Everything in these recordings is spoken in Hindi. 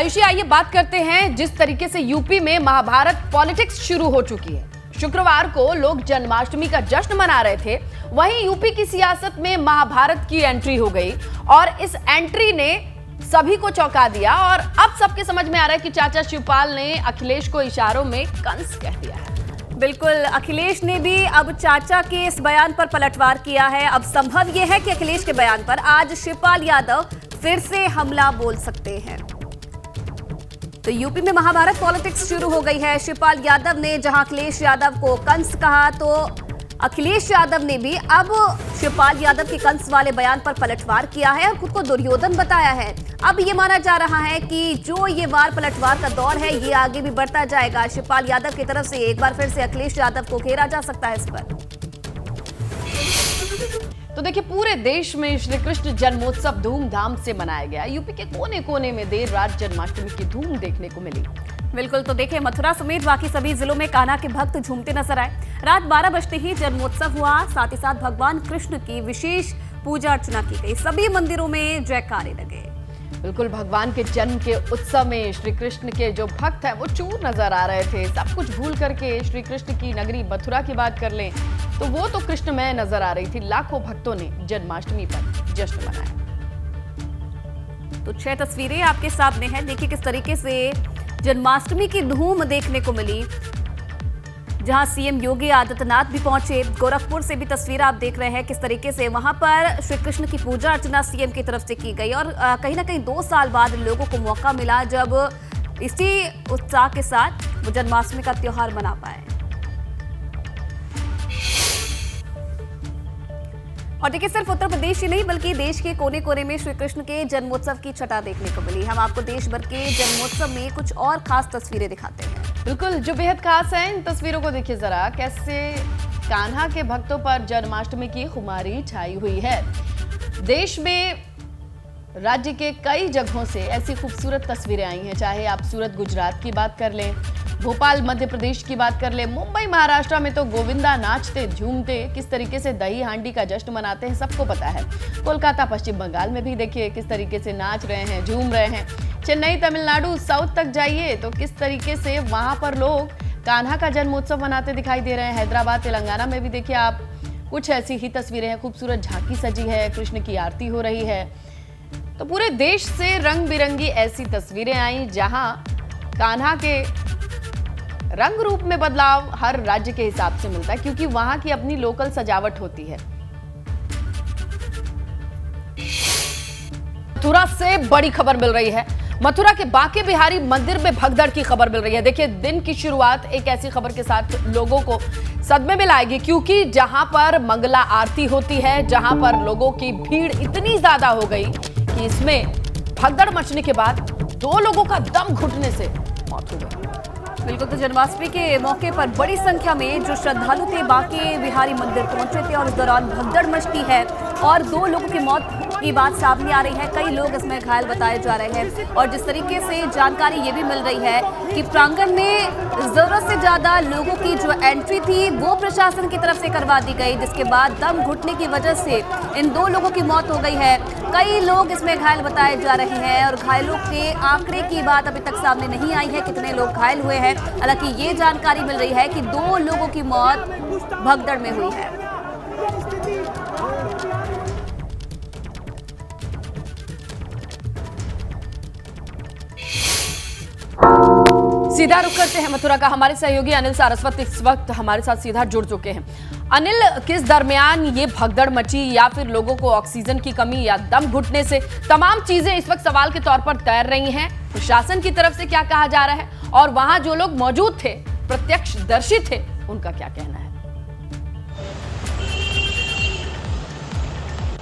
आयुषी, आइए बात करते हैं जिस तरीके से यूपी में महाभारत पॉलिटिक्स शुरू हो चुकी है। शुक्रवार को लोग जन्माष्टमी का जश्न मना रहे थे, वहीं यूपी की सियासत में महाभारत की एंट्री हो गई और इस एंट्री ने सभी को चौंका दिया। और अब सबके समझ में आ रहा है कि चाचा शिवपाल ने अखिलेश को इशारों में कंस कह दिया है। बिल्कुल, अखिलेश ने भी अब चाचा के इस बयान पर पलटवार किया है। अब संभव यह है कि अखिलेश के बयान पर आज शिवपाल यादव फिर से हमला बोल सकते हैं। तो यूपी में महाभारत पॉलिटिक्स शुरू हो गई है। शिवपाल यादव ने जहां अखिलेश यादव को कंस कहा, तो अखिलेश यादव ने भी अब शिवपाल यादव के कंस वाले बयान पर पलटवार किया है और खुद को दुर्योधन बताया है। अब ये माना जा रहा है कि जो ये वार पलटवार का दौर है ये आगे भी बढ़ता जाएगा। शिवपाल यादव की तरफ से एक बार फिर से अखिलेश यादव को घेरा जा सकता है इस पर। तो देखिए, पूरे देश में श्री कृष्ण जन्मोत्सव धूमधाम से मनाया गया। यूपी के कोने कोने में देर रात जन्माष्टमी की धूम देखने को मिली। बिल्कुल, तो देखिए, मथुरा समेत बाकी सभी जिलों में कान्हा के भक्त झूमते नजर आए। रात 12 बजते ही जन्मोत्सव हुआ, साथ ही साथ भगवान कृष्ण की विशेष पूजा अर्चना की गई। सभी मंदिरों में जयकारे लगे। बिल्कुल, भगवान के जन्म के उत्सव में श्री कृष्ण के जो भक्त हैं वो चूर नजर आ रहे थे। सब कुछ भूल करके श्री कृष्ण की नगरी मथुरा की बात कर लें तो वो तो कृष्णमय नजर आ रही थी। लाखों भक्तों ने जन्माष्टमी पर जश्न मनाया। तो 6 तस्वीरें आपके सामने हैं। देखिए किस तरीके से जन्माष्टमी की धूम देखने को मिली, जहां सीएम योगी आदित्यनाथ भी पहुंचे। गोरखपुर से भी तस्वीर आप देख रहे हैं किस तरीके से वहां पर श्री कृष्ण की पूजा अर्चना सीएम की तरफ से की गई। और कहीं ना कहीं 2 साल बाद लोगों को मौका मिला जब इसी उत्साह के साथ वो जन्माष्टमी का त्योहार मना पाए। और देखिए, सिर्फ उत्तर प्रदेश ही नहीं बल्कि देश के कोने कोने में श्री कृष्ण के जन्मोत्सव की छटा देखने को मिली। हम आपको देश भर के जन्मोत्सव में कुछ और खास तस्वीरें दिखाते हैं। बिल्कुल, जो बेहद खास है, इन तस्वीरों को देखिए जरा, कैसे कान्हा के भक्तों पर जन्माष्टमी की खुमारी छाई हुई है। देश में राज्य के कई जगहों से ऐसी खूबसूरत तस्वीरें आई हैं, चाहे आप सूरत गुजरात की बात कर लें, भोपाल मध्य प्रदेश की बात कर ले, मुंबई महाराष्ट्र में तो गोविंदा नाचते झूमते किस तरीके से दही हांडी का जश्न मनाते हैं सबको पता है। कोलकाता पश्चिम बंगाल में भी देखिए किस तरीके से नाच रहे हैं, झूम रहे हैं। चेन्नई तमिलनाडु साउथ तक जाइए तो किस तरीके से वहां पर लोग कान्हा का जन्मोत्सव मनाते दिखाई दे रहे हैं। हैदराबाद तेलंगाना में भी देखिए आप, कुछ ऐसी ही तस्वीरें हैं। खूबसूरत झांकी सजी है, कृष्ण की आरती हो रही है। तो पूरे देश से रंग बिरंगी ऐसी तस्वीरें आई जहां कान्हा के रंग रूप में बदलाव हर राज्य के हिसाब से मिलता है, क्योंकि वहां की अपनी लोकल सजावट होती है। मथुरा से बड़ी खबर मिल रही है। मथुरा के बांके बिहारी मंदिर में भगदड़ की खबर मिल रही है। देखिए, दिन की शुरुआत एक ऐसी खबर के साथ लोगों को सदमे में लाएगी, क्योंकि जहां पर मंगला आरती होती है, जहां पर लोगों की भीड़ इतनी ज्यादा हो गई कि इसमें भगदड़ मचने के बाद 2 लोगों का दम घुटने से मौत हो गई। बिल्कुल, तो जन्माष्टमी के मौके पर बड़ी संख्या में जो श्रद्धालु थे बांके बिहारी मंदिर पहुंचे थे और इस दौरान भगदड़ मचती है और 2 लोगों की मौत की बात सामने आ रही है। कई लोग इसमें घायल बताए जा रहे हैं और जिस तरीके से जानकारी ये भी मिल रही है कि प्रांगण में जरूरत से ज्यादा लोगों की जो एंट्री थी वो प्रशासन की तरफ से करवा दी गई, जिसके बाद दम घुटने की वजह से इन 2 लोगों की मौत हो गई है। कई लोग इसमें घायल बताए जा रहे हैं और घायलों के आंकड़े की बात अभी तक सामने नहीं आई है, कितने लोग घायल हुए हैं। हालांकि ये जानकारी मिल रही है कि 2 लोगों की मौत भगदड़ में हुई है। सीधा रुख करते हैं मथुरा का। हमारे सहयोगी अनिल सारस्वत इस वक्त हमारे साथ सीधा जुड़ चुके हैं। अनिल, किस दरमियान ये भगदड़ मची, या फिर लोगों को ऑक्सीजन की कमी या दम घुटने से, तमाम चीजें इस वक्त सवाल के तौर पर तैर रही हैं। प्रशासन की तरफ से क्या कहा जा रहा है और वहां जो लोग मौजूद थे, प्रत्यक्षदर्शी थे, उनका क्या कहना है?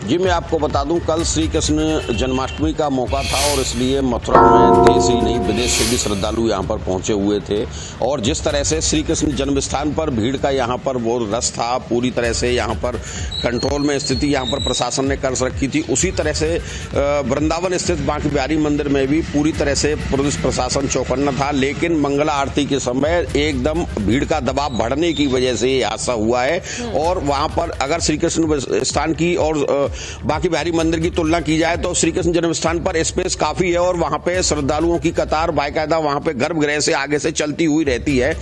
जी, मैं आपको बता दूं, कल श्री कृष्ण जन्माष्टमी का मौका था और इसलिए मथुरा में देश ही नहीं विदेश से भी श्रद्धालु यहां पर पहुंचे हुए थे। और जिस तरह से श्री कृष्ण जन्म स्थान पर भीड़ का यहां पर वो रस था, पूरी तरह से यहां पर कंट्रोल में स्थिति यहां पर प्रशासन ने कर रखी थी। उसी तरह से वृंदावन स्थित बांके बिहारी मंदिर में भी पूरी तरह से पुलिस प्रशासन चौकन्ना था। लेकिन मंगला आरती के समय एकदम भीड़ का दबाव बढ़ने की वजह से ये हादसा हुआ है। और वहां पर अगर श्री कृष्ण स्थान की और बांके बिहारी मंदिर की तुलना की जाए तो श्री कृष्ण जन्म स्थान पर स्पेस काफी है और वहां पे श्रद्धालुओं की कतार बाकायदा वहां पे गर्भगृह से आगे से चलती हुई रहती है।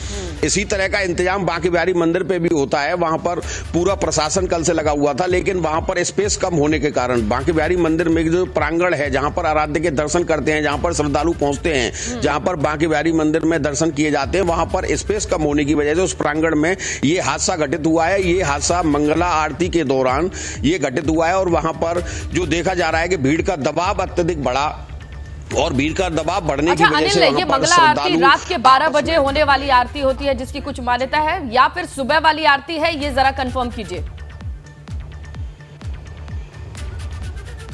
इसी तरह का इंतजाम बांके बिहारी मंदिर पे भी होता है। वहां पर पूरा प्रशासन कल से लगा हुआ था, लेकिन वहां पर स्पेस कम होने के कारण बांके बिहारी मंदिर में जो प्रांगण है, जहां पर आराध्य के दर्शन करते हैं, जहां पर श्रद्धालु पहुंचते हैं, जहां पर बांके बिहारी मंदिर में दर्शन किए जाते हैं, वहां पर स्पेस कम होने की वजह से उस प्रांगण में ये हादसा घटित हुआ है। ये हादसा मंगला आरती के दौरान ये घटित हुआ है और वहां पर जो देखा जा रहा है कि भीड़ का दबाव अत्यधिक बढ़ा और भीड़ का दबाव बढ़ने की वजह से ये मंगला आरती रात के 12 बजे होने वाली आरती होती है जिसकी कुछ मान्यता है, या फिर सुबह वाली आरती है, ये जरा कंफर्म कीजिए।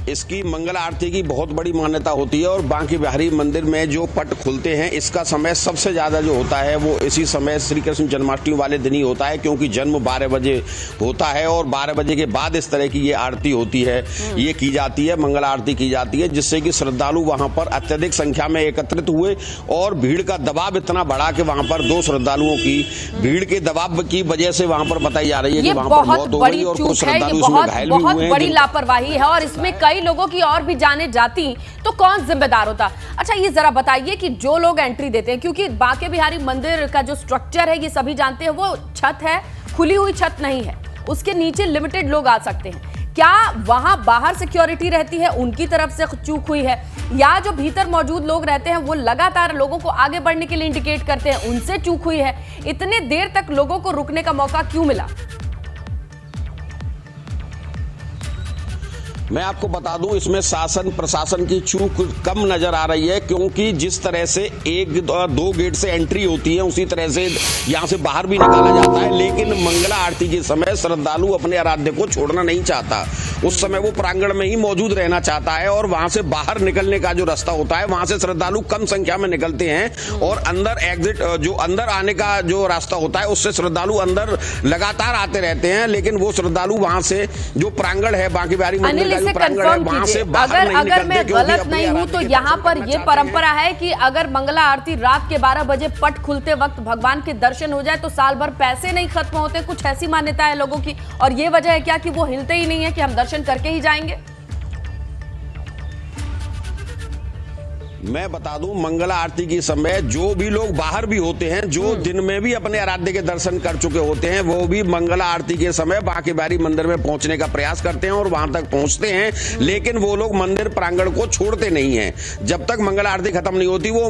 इसकी मंगला आरती की बहुत बड़ी मान्यता होती है और बांके बिहारी मंदिर में जो पट खुलते हैं इसका समय सबसे ज्यादा जो होता है वो इसी समय श्री कृष्ण जन्माष्टमी वाले दिन ही होता है, क्योंकि जन्म 12 बजे होता है और 12 बजे के बाद इस तरह की ये आरती होती है, ये की जाती है, मंगला आरती की जाती है, जिससे कि श्रद्धालु वहां पर अत्यधिक संख्या में एकत्रित हुए और भीड़ का दबाव इतना बढ़ा कि वहां पर 2 श्रद्धालुओं की भीड़ के दबाव की वजह से वहां पर बताई जा रही है कि वहां पर मौत हो गई और कुछ श्रद्धालु इसमें घायल भी हुए हैं। बड़ी लापरवाही है और इसमें कई लोगों की और भी जाने जाती तो कौन जिम्मेदार होता। अच्छा, ये जरा बताइए कि जो लोग एंट्री देते हैं, क्योंकि बांके बिहारी मंदिर का जो स्ट्रक्चर है ये सभी जानते हैं, वो छत है, खुली हुई छत नहीं है, उसके नीचे लिमिटेड लोग आ सकते हैं। क्या वहां बाहर सिक्योरिटी रहती है, उनकी तरफ से चूक हुई है, या जो भीतर मौजूद लोग रहते हैं वो लगातार लोगों को आगे बढ़ने के लिए इंडिकेट करते हैं, उनसे चूक हुई है? इतने देर तक लोगों को रुकने का मौका क्यों मिला? मैं आपको बता दूं, इसमें शासन प्रशासन की चूक कम नजर आ रही है, क्योंकि जिस तरह से 1-2 गेट से एंट्री होती है उसी तरह से यहां से बाहर भी निकाला जाता है, लेकिन मंगला आरती के समय श्रद्धालु अपने आराध्य को छोड़ना नहीं चाहता। उस समय वो प्रांगण में ही मौजूद रहना चाहता है और वहां से बाहर निकलने का जो रास्ता होता है वहां से श्रद्धालु कम संख्या में निकलते हैं और अंदर एग्जिट जो अंदर आने का जो रास्ता होता है उससे श्रद्धालु अंदर लगातार आते रहते हैं, लेकिन वो श्रद्धालु वहां से जो प्रांगण है बांके बिहारी मंदिर से कंफर्म कीजिए, अगर मैं गलत नहीं हूं तो यहाँ पर ये परंपरा है कि अगर मंगला आरती रात के 12 बजे पट खुलते वक्त भगवान के दर्शन हो जाए तो साल भर पैसे नहीं खत्म होते, कुछ ऐसी मान्यता है लोगों की, और ये वजह है क्या कि वो हिलते ही नहीं है कि हम दर्शन करके ही जाएंगे? मैं बता दूं, मंगला आरती के समय जो भी लोग बाहर भी होते हैं, जो दिन में भी अपने आराध्य के दर्शन कर चुके होते हैं, वो भी मंगला आरती के समय बांके बिहारी मंदिर में पहुंचने का प्रयास करते हैं और वहां तक पहुंचते हैं, लेकिन वो लोग मंदिर प्रांगण को छोड़ते नहीं हैं। जब तक मंगला आरती खत्म नहीं होती वो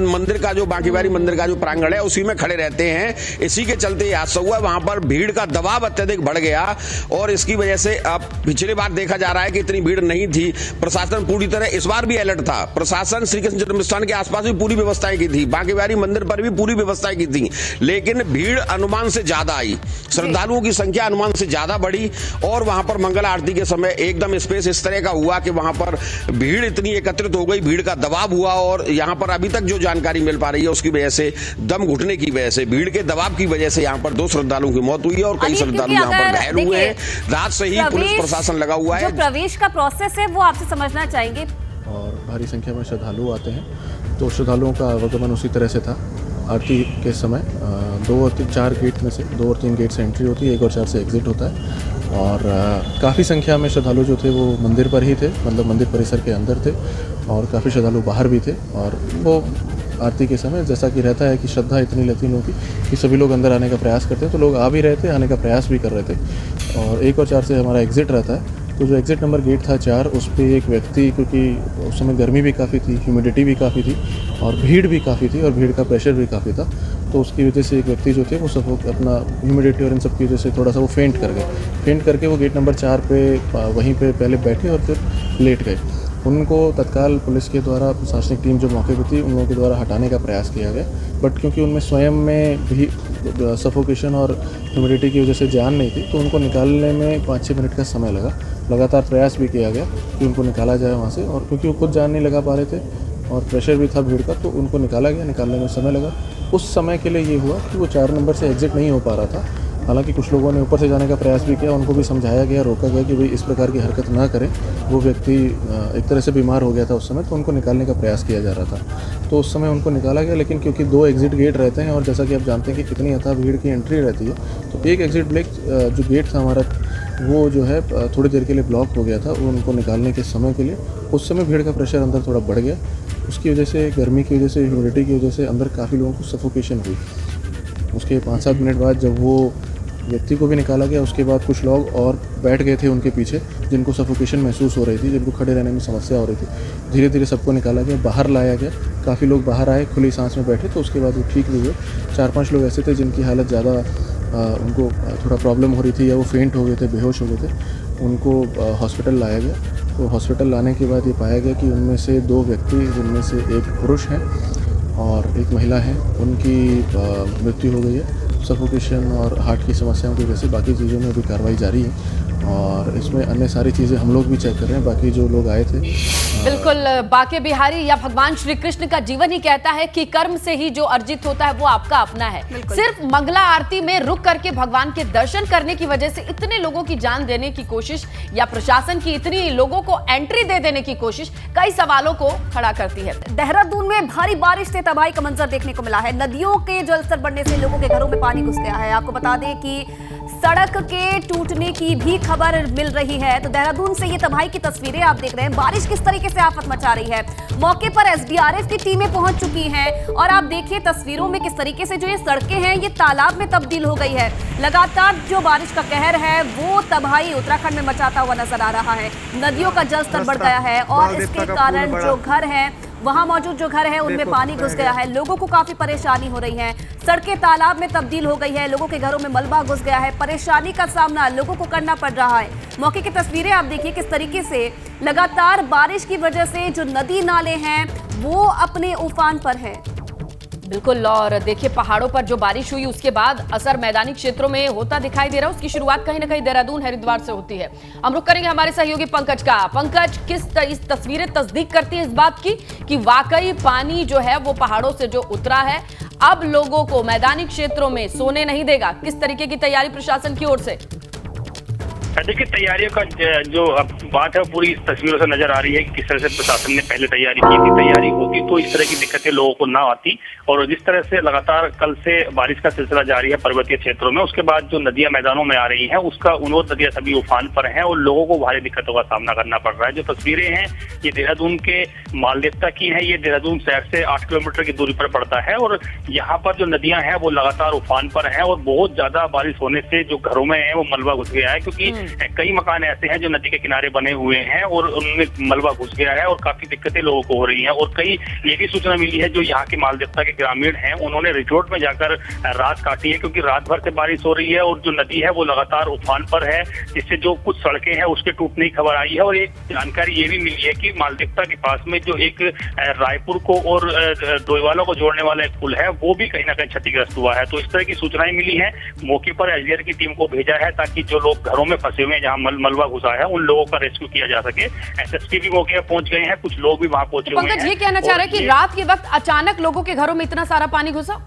मंदिर का जो बांके बिहारी मंदिर का जो प्रांगण है उसी में खड़े रहते हैं। इसी के चलते हादसा हुआ, वहां पर भीड़ का दबाव अत्यधिक बढ़ गया और इसकी वजह से अब पिछली बार देखा जा रहा है कि इतनी भीड़ नहीं थी। प्रशासन पूरी तरह इस बार भी अलर्ट था, प्रशासन श्री कृष्ण जन्म स्थान के आसपास भी पूरी व्यवस्थाएं की थी, बांके बिहारी मंदिर पर भी पूरी व्यवस्थाएं की थी, लेकिन भीड़ अनुमान से ज्यादा आई, श्रद्धालुओं की संख्या अनुमान से ज्यादा बढ़ी और वहां पर मंगला आरती के समय एकदम स्पेस इस तरह का हुआ कि वहां पर भीड़ इतनी एकत्रित हो गई, भीड़ का दबाव हुआ और यहां पर अभी तक जो जानकारी मिल पा रही है उसकी वजह से दम घुटने की वजह से, भीड़ के दबाव की वजह से यहां पर 2 श्रद्धालुओं की मौत हुई है और कई श्रद्धालु यहां पर घायल हुए हैं। रात से ही पुलिस प्रशासन लगा हुआ है। जो प्रवेश का प्रोसेस है वो आपसे समझना चाहेंगे। और भारी संख्या में श्रद्धालु आते हैं, तो श्रद्धालुओं का आवागमन उसी तरह से था। आरती के समय 2 और 4 गेट में से 2 और 3 गेट से एंट्री होती है, 1 और 4 से एग्जिट होता है और काफ़ी संख्या में श्रद्धालु जो थे वो मंदिर पर ही थे, मतलब मंदिर परिसर के अंदर थे और काफ़ी श्रद्धालु बाहर भी थे। और वो आरती के समय जैसा कि रहता है कि श्रद्धा इतनी लेती लोगों की कि सभी लोग अंदर आने का प्रयास करते हैं, तो लोग आ भी रहे थे, आने का प्रयास भी कर रहे थे। और 1 और 4 से हमारा एग्जिट रहता है, तो जो एग्जिट नंबर गेट था 4 उस पर एक व्यक्ति, क्योंकि उस समय गर्मी भी काफ़ी थी, ह्यूमिडिटी भी काफ़ी थी और भीड़ भी काफ़ी थी और भीड़ का प्रेशर भी काफ़ी था, तो उसकी वजह से एक व्यक्ति जो थे वो सब अपना ह्यूमिडिटी और इन सब की वजह से थोड़ा सा वो फेंट कर गए। फेंट करके वो गेट नंबर 4 पे वहीं पे पहले बैठे और फिर लेट गए। उनको तत्काल पुलिस के द्वारा प्रशासनिक टीम जो मौके पर थी उन लोगों के द्वारा हटाने का प्रयास किया गया, बट क्योंकि उनमें स्वयं में भी सफोकेशन और ह्यूमिडिटी की वजह से जान नहीं थी, तो उनको निकालने में 5-6 मिनट का समय लगा। लगातार प्रयास भी किया गया कि उनको निकाला जाए वहाँ से, और क्योंकि वो खुद जान नहीं लगा पा रहे थे और प्रेशर भी था भीड़ का, तो उनको निकाला गया। निकालने में समय लगा। उस समय के लिए ये हुआ कि वो 4 नंबर से एग्जिट नहीं हो पा रहा था, हालांकि कुछ लोगों ने ऊपर से जाने का प्रयास भी किया, उनको भी समझाया गया, रोका गया कि भाई इस प्रकार की हरकत ना करें। वो व्यक्ति एक तरह से बीमार हो गया था उस समय, तो उनको निकालने का प्रयास किया जा रहा था। तो उस समय उनको निकाला गया, लेकिन क्योंकि 2 एग्जिट गेट रहते हैं और जैसा कि आप जानते हैं कि कितनी अथाह भीड़ की एंट्री रहती है, तो एक एग्जिट जो गेट था हमारा, वो जो है थोड़ी देर के लिए ब्लॉक हो गया था। वो उनको निकालने के समय के लिए उस समय भीड़ का प्रेशर अंदर थोड़ा बढ़ गया। उसकी वजह से, गर्मी की वजह से, ह्यूमिडिटी की वजह से अंदर काफ़ी लोगों को सफोकेशन हुई। उसके 5-7 मिनट बाद जब वो व्यक्ति को भी निकाला गया, उसके बाद कुछ लोग और बैठ गए थे उनके पीछे, जिनको सफोकेशन महसूस हो रही थी, जिनको खड़े रहने में समस्या हो रही थी। धीरे धीरे सबको निकाला गया, बाहर लाया गया। काफ़ी लोग बाहर आए, खुली सांस में बैठे, तो उसके बाद वो ठीक भी हुए। 4-5 लोग ऐसे थे जिनकी हालत ज़्यादा, उनको थोड़ा प्रॉब्लम हो रही थी या वो फेंट हो गए थे, बेहोश हो गए थे। उनको हॉस्पिटल लाया गया। तो हॉस्पिटल लाने के बाद ये पाया गया कि उनमें से 2 व्यक्ति, जिनमें से एक पुरुष हैं और एक महिला है, उनकी मृत्यु हो गई है सफोकेशन और हार्ट की समस्याओं की वजह से। बाकी चीज़ों में अभी कार्रवाई जारी है और इसमें अन्य सारी चीज़ें हम लोग भी चेक कर रहे हैं। बाकी जो लोग आए थे, बिल्कुल, बाके बिहारी या भगवान श्री कृष्ण का जीवन ही कहता है कि कर्म से ही जो अर्जित होता है वो आपका अपना है। सिर्फ मंगला आरती में रुक करके भगवान के दर्शन करने की वजह से इतने लोगों की जान देने की कोशिश या प्रशासन की इतनी लोगों को एंट्री दे देने की कोशिश कई सवालों को खड़ा करती है। देहरादून में भारी बारिश से तबाही का मंजर देखने को मिला है। नदियों के जलस्तर बढ़ने से लोगों के घरों में पानी घुस गया है। आपको बता दें कि सड़क के टूटने की भी खबर मिल रही है। तो देहरादून से ये तबाही की तस्वीरें आप देख रहे हैं। बारिश किस तरीके से आफत मचा रही है। मौके पर एसडीआरएफ की टीमें पहुंच चुकी हैं और आप देखिए तस्वीरों में किस तरीके से जो ये सड़कें हैं ये तालाब में तब्दील हो गई है। लगातार जो बारिश का कहर है वो तबाही उत्तराखंड में मचाता हुआ नजर आ रहा है। नदियों का जलस्तर बढ़ गया है और इसके कारण जो घर हैं, वहां मौजूद जो घर है उनमें पानी घुस गया है। लोगों को काफी परेशानी हो रही है। सड़कें तालाब में तब्दील हो गई है। लोगों के घरों में मलबा घुस गया है। परेशानी का सामना लोगों को करना पड़ रहा है। मौके की तस्वीरें आप देखिए किस तरीके से लगातार बारिश की वजह से जो नदी नाले हैं वो अपने उफान पर है। बिल्कुल, और देखिए पहाड़ों पर जो बारिश हुई उसके बाद असर मैदानी क्षेत्रों में होता दिखाई दे रहा है। उसकी शुरुआत कहीं ना कहीं देहरादून, हरिद्वार से होती है। हम रुक करेंगे हमारे सहयोगी पंकज का। पंकज, इस तस्वीरें तस्दीक करती है इस बात की कि वाकई पानी जो है वो पहाड़ों से जो उतरा है अब लोगों को मैदानी क्षेत्रों में सोने नहीं देगा। किस तरीके की तैयारी प्रशासन की ओर से? देखिए, तैयारियों का जो अब बात है पूरी इस तस्वीरों से नजर आ रही है कि किस तरह से प्रशासन ने पहले तैयारी की थी। तैयारी होती तो इस तरह की दिक्कतें लोगों को ना आती। और जिस तरह से लगातार कल से बारिश का सिलसिला जारी है पर्वतीय क्षेत्रों में, उसके बाद जो नदियां मैदानों में आ रही हैं उसका उन्नत नदियां सभी उफान पर हैं और लोगों को भारी दिक्कतों का सामना करना पड़ रहा है। जो तस्वीरें हैं ये देहरादून के मालदेवता की है। ये देहरादून शहर से 8 किलोमीटर की दूरी पर पड़ता है और यहाँ पर जो नदियां हैं वो लगातार उफान पर है और बहुत ज्यादा बारिश होने से जो घरों में है वो मलबा घुस गया है, क्योंकि कई मकान ऐसे हैं जो नदी के किनारे बने हुए हैं और उनमें मलबा घुस गया है और काफी दिक्कतें लोगों को हो रही हैं। और कई ये भी सूचना मिली है जो यहाँ के मालदेवता के ग्रामीण हैं उन्होंने रिजॉर्ट में जाकर रात काटी है, क्योंकि रात भर से बारिश हो रही है और जो नदी है वो लगातार उफान पर है, जिससे जो कुछ सड़कें हैं उसके टूटने की खबर आई है। और एक जानकारी ये भी मिली है कि मालदेवता के पास में जो एक रायपुर को और डोईवाला को जोड़ने वाला एक पुल है वो भी कहीं ना कहीं क्षतिग्रस्त हुआ है। तो इस तरह की सूचनाएं मिली है। मौके पर एसडीआरएफ की टीम को भेजा है ताकि जो लोग घरों में फंसे हुए हैं जहाँ मलबा घुसा है उन लोगों का रेस्क्यू किया जा सके। एसएसपी भी मौके पर पहुंच गए हैं, कुछ लोग भी वहां पहुंचे हुए हैं। पंकज, ये कहना चाह रहे हैं कि रात के वक्त अचानक लोगों के घरों में इतना सारा पानी घुसा?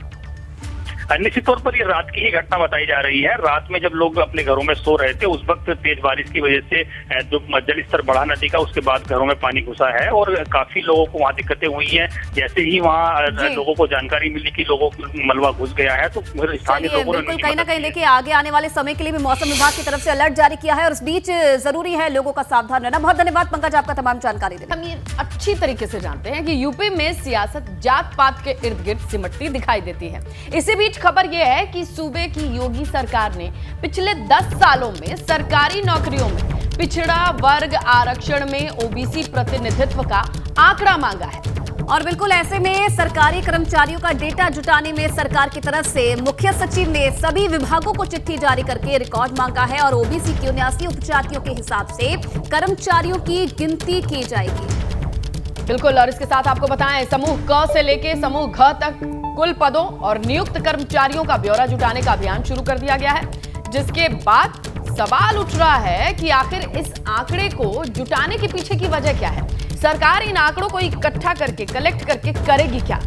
निश्चित तौर पर ये रात की ही घटना बताई जा रही है। रात में जब लोग अपने घरों में सो रहे थे उस वक्त तेज बारिश की वजह से जो जल स्तर बढ़ा नदी का उसके बाद घरों में पानी घुसा है और काफी लोगों को वहाँ दिक्कतें हुई हैं। जैसे ही वहाँ लोगों को जानकारी मिली कि लोगों को मलबा घुस गया है तो स्थानीय लोगों ने कहीं ना कहीं देखिए आगे आने वाले समय के लिए भी मौसम विभाग की तरफ से अलर्ट जारी किया है और इस बीच जरूरी है लोगों का सावधान रहना। बहुत धन्यवाद पंकज आपका तमाम जानकारी देने। हम ये अच्छी तरीके से जानते हैं कि यूपी में सियासत जात पात के इर्द गिर्द सिमटती दिखाई देती है। इसी बीच खबर यह है कि सूबे की योगी सरकार ने पिछले 10 सालों में सरकारी नौकरियों में पिछड़ा वर्ग आरक्षण में ओबीसी प्रतिनिधित्व का आंकड़ा मांगा है। और बिल्कुल ऐसे में सरकारी कर्मचारियों का डेटा जुटाने में सरकार की तरफ से मुख्य सचिव ने सभी विभागों को चिट्ठी जारी करके रिकॉर्ड मांगा है और ओबीसी की 79 उपजातियों के हिसाब से कर्मचारियों की गिनती की जाएगी। बिल्कुल, और इसके साथ आपको बताएं समूह क से लेके समूह घ तक कुल पदों और नियुक्त कर्मचारियों का ब्यौरा जुटाने का अभियान शुरू कर दिया गया है, जिसके बाद सवाल उठ रहा है कि आखिर इस आंकड़े को जुटाने के पीछे की वजह क्या है। सरकार इन आंकड़ों को इकट्ठा करके कलेक्ट करके करेगी क्या?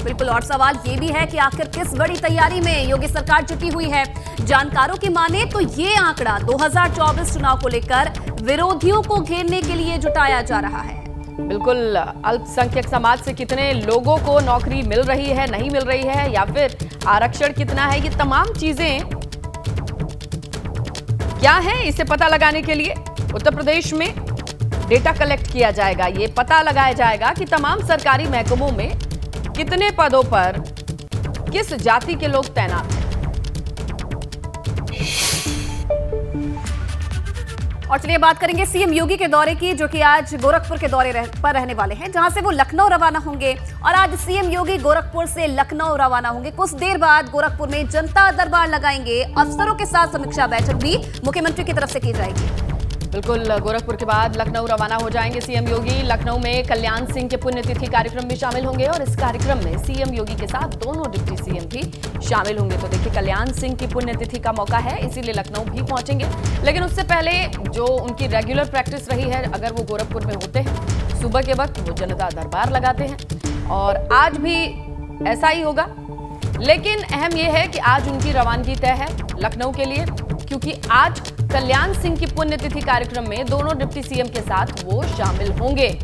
बिल्कुल, और सवाल ये भी है कि आखिर किस बड़ी तैयारी में योगी सरकार जुटी हुई है। जानकारों की माने तो ये आंकड़ा 2024 चुनाव को लेकर विरोधियों को घेरने के लिए जुटाया जा रहा है। बिल्कुल, अल्पसंख्यक समाज से कितने लोगों को नौकरी मिल रही है, नहीं मिल रही है, या फिर आरक्षण कितना है, ये तमाम चीजें क्या है, इसे पता लगाने के लिए उत्तर प्रदेश में डेटा कलेक्ट किया जाएगा। ये पता लगाया जाएगा कि तमाम सरकारी महकमों में कितने पदों पर किस जाति के लोग तैनात हैं। और चलिए बात करेंगे सीएम योगी के दौरे की, जो कि आज गोरखपुर के दौरे पर रहने वाले हैं, जहां से वो लखनऊ रवाना होंगे। और आज सीएम योगी गोरखपुर से लखनऊ रवाना होंगे। कुछ देर बाद गोरखपुर में जनता दरबार लगाएंगे। अफसरों के साथ समीक्षा बैठक भी मुख्यमंत्री की तरफ से की जाएगी। बिल्कुल, गोरखपुर के बाद लखनऊ रवाना हो जाएंगे सीएम योगी। लखनऊ में कल्याण सिंह के पुण्यतिथि कार्यक्रम में शामिल होंगे और इस कार्यक्रम में सीएम योगी के साथ दोनों डिप्टी सीएम भी शामिल होंगे। तो देखिए, कल्याण सिंह की पुण्यतिथि का मौका है, इसीलिए लखनऊ भी पहुंचेंगे। लेकिन उससे पहले जो उनकी रेगुलर प्रैक्टिस रही है, अगर वो गोरखपुर में होते हैं सुबह के वक्त, वो जनता दरबार लगाते हैं और आज भी ऐसा ही होगा। लेकिन अहम यह है कि आज उनकी रवानगी तय है लखनऊ के लिए, क्योंकि आज कल्याण सिंह की पुण्यतिथि कार्यक्रम में दोनों डिप्टी सीएम के साथ वो शामिल होंगे।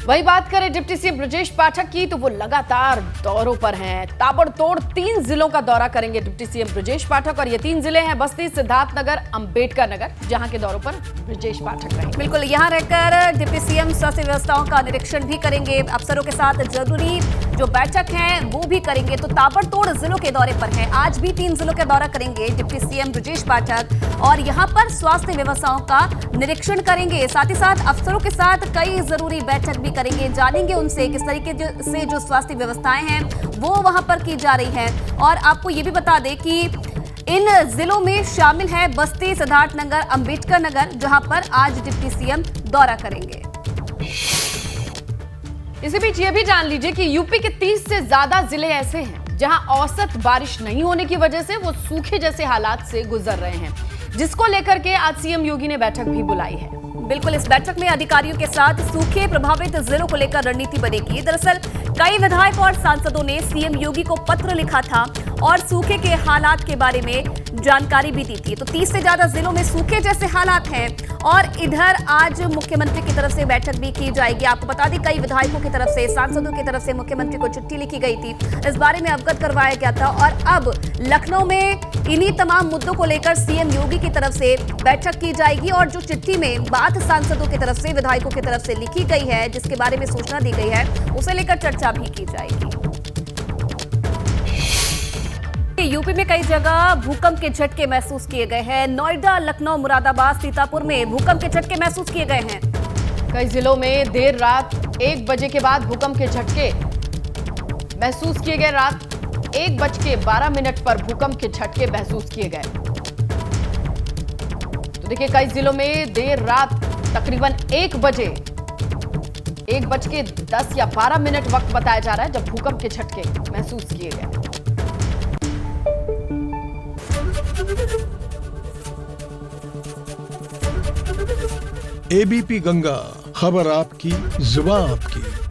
वही बात करें डिप्टी सीएम ब्रजेश पाठक की, तो वो लगातार दौरों पर हैं। ताबड़तोड़ 3 जिलों का दौरा करेंगे डिप्टी सीएम ब्रजेश पाठक, और ये 3 जिले हैं बस्ती, सिद्धार्थनगर, अंबेडकर नगर, जहां के दौरों पर ब्रजेश पाठक रहेंगे। बिल्कुल, यहां रहकर डिप्टी सीएम स्वास्थ्य व्यवस्थाओं का निरीक्षण भी करेंगे। अफसरों के साथ जरूरी जो बैठक है वो भी करेंगे। तो ताबड़तोड़ जिलों के दौरे पर हैं। आज भी 3 जिलों का दौरा करेंगे डिप्टी सीएम ब्रजेश पाठक और यहां पर स्वास्थ्य व्यवस्थाओं का निरीक्षण करेंगे। साथ ही साथ अफसरों के साथ कई जरूरी बैठक भी करेंगे। जानेंगे उनसे किस तरीके से जो स्वास्थ्य व्यवस्थाएं हैं वो वहां पर की जा रही हैं। और आपको ये भी बता दें कि इन जिलों में शामिल है बस्ती, सिद्धार्थनगर, अंबेडकर नगर, जहां पर आज डिप्टी सीएम दौरा करेंगे। इसी बीच ये भी जान लीजिए कि यूपी के 30 से ज्यादा जिले ऐसे हैं जहां औसत बारिश नहीं होने की वजह से वो सूखे जैसे हालात से गुजर रहे हैं, जिसको लेकर के आज सीएम योगी ने बैठक भी बुलाई है। बिल्कुल, इस बैठक में अधिकारियों के साथ सूखे प्रभावित जिलों को लेकर रणनीति बनेगी। दरअसल कई विधायक और सांसदों ने सीएम योगी को पत्र लिखा था और सूखे के हालात के बारे में जानकारी भी दी थी। तो 30 से ज्यादा जिलों में सूखे जैसे हालात हैं और इधर आज मुख्यमंत्री की तरफ से बैठक भी की जाएगी। आपको बता दें, कई विधायकों की तरफ से, सांसदों की तरफ से मुख्यमंत्री को चिट्ठी लिखी गई थी, इस बारे में अवगत करवाया गया था। और अब लखनऊ में इन्हीं तमाम मुद्दों को लेकर सीएम योगी की तरफ से बैठक की जाएगी और जो चिट्ठी में बात सांसदों की तरफ से, विधायकों की तरफ से लिखी गई है, जिसके बारे में सूचना दी गई है, उसे लेकर चर्चा भी की जाएगी। यूपी में कई जगह भूकंप के झटके महसूस किए गए हैं। नोएडा, लखनऊ, मुरादाबाद, सीतापुर में भूकंप के झटके महसूस किए गए हैं। कई जिलों में देर रात 1 बजे के बाद भूकंप के झटके महसूस किए गए। रात 1:12 पर भूकंप के झटके महसूस किए गए। तो देखिए, कई जिलों में देर रात तकरीबन 1 बजे 1:10 या 12 वक्त बताया जा रहा है जब भूकंप के झटके महसूस किए गए। एबीपी गंगा, खबर आपकी, जुबान आपकी।